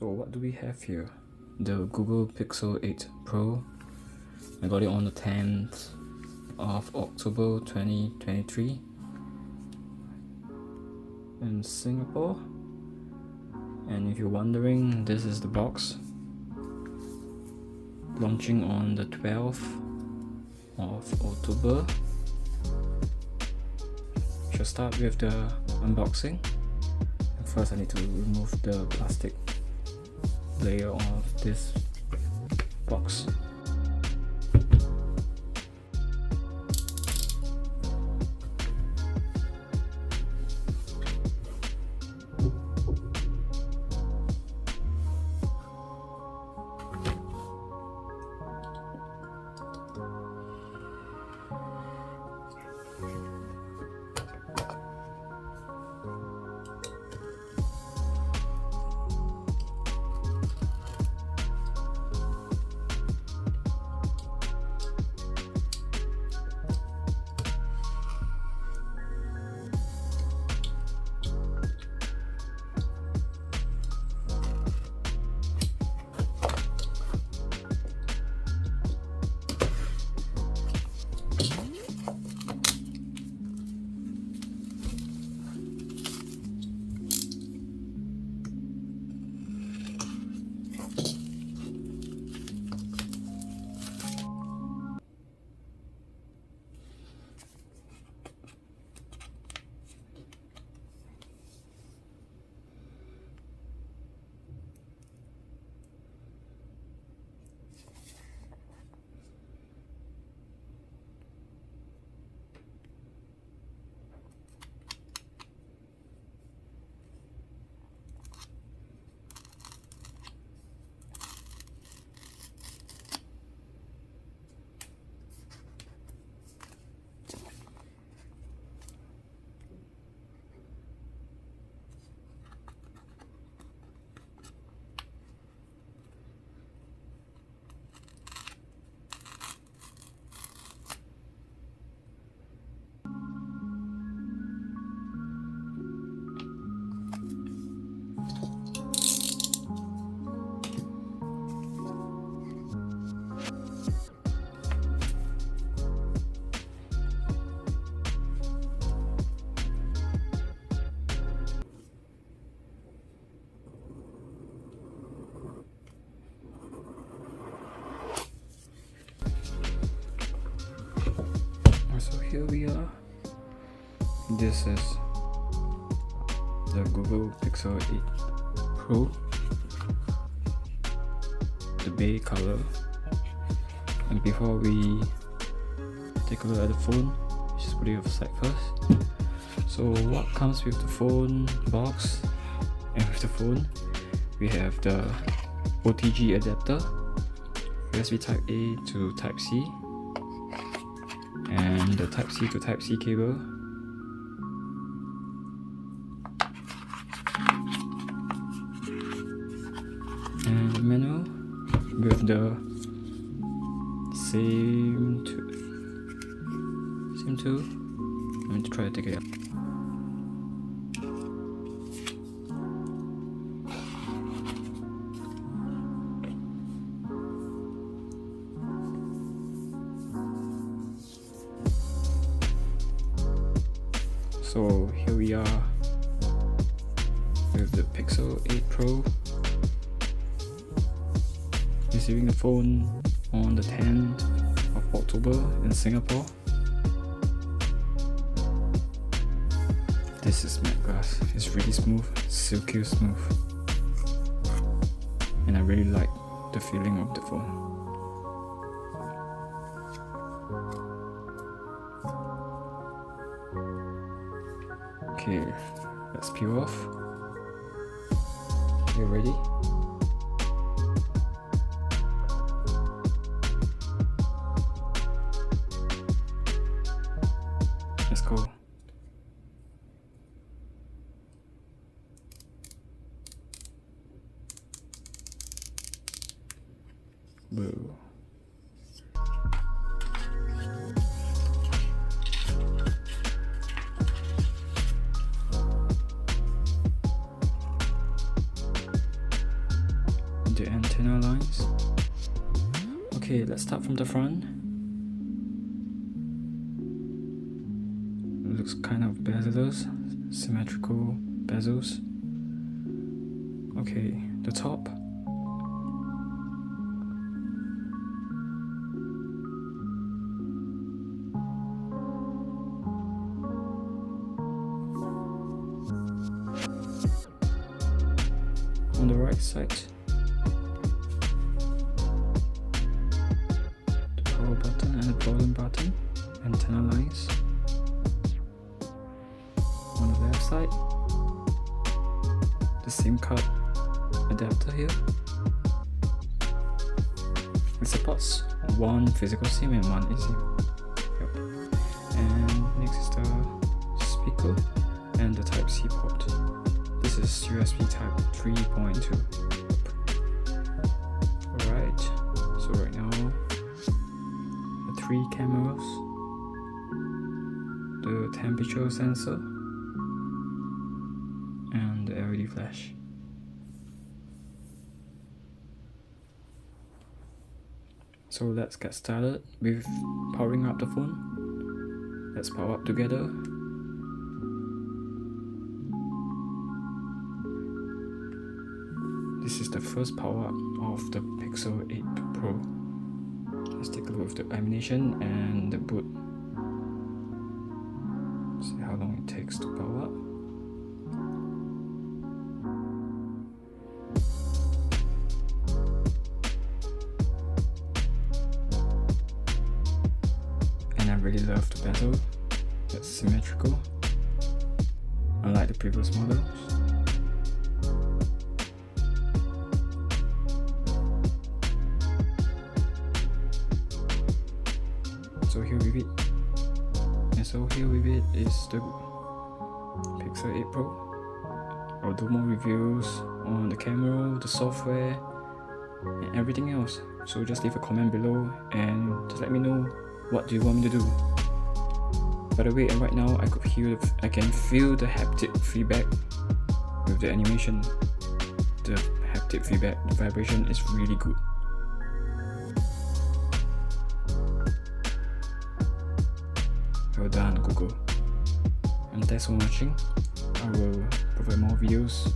So what do we have here? The Google Pixel 8 Pro. I got it on the 10th of October 2023 in Singapore. And if you're wondering, this is the box. Launching on the 12th of October. Should start with the unboxing. First I need to remove the plastic layer of this box. So here we are. This is the Google Pixel 8 Pro, the beige color. And before we take a look at the phone, just put it aside first. So what comes with the phone box and with the phone, we have the OTG adapter, USB Type A to Type C, and the Type C to Type C cable. And the manual with the same tool. Let me try to take it out. So here we are with the Pixel 8 Pro, receiving the phone on the 10th of October in Singapore. This is matte glass. It's really smooth, silky smooth, and I really like the feeling of the phone. Okay, let's peel off. You ready? Let's go. Boo. nice. Okay, let's start from the front. It looks kind of bezelers, symmetrical bezels. Okay, the top. On the right side, the power button and the volume button, antenna lines. On the left side, the SIM card adapter here. It supports one physical SIM and one eSIM. Yep. And next is the speaker and the Type-C port. This is USB Type 3.2. Alright, so right now, the 3 cameras, the temperature sensor, and the LED flash. So let's get started with powering up the phone. Let's power up together. This is the first power up of the Pixel 8 Pro. Let's take a look at the animation and the boot. See how long it takes to power up. And I really love the bezel. It's symmetrical, unlike the previous models. So here with it, and so here with it is the Pixel 8 Pro. I'll do more reviews on the camera, the software, and everything else. So just leave a comment below and just let me know what do you want me to do. By the way, and right now I can feel the haptic feedback with the animation. The haptic feedback, the vibration is really good. Well done, Google. And thanks for watching. I will provide more videos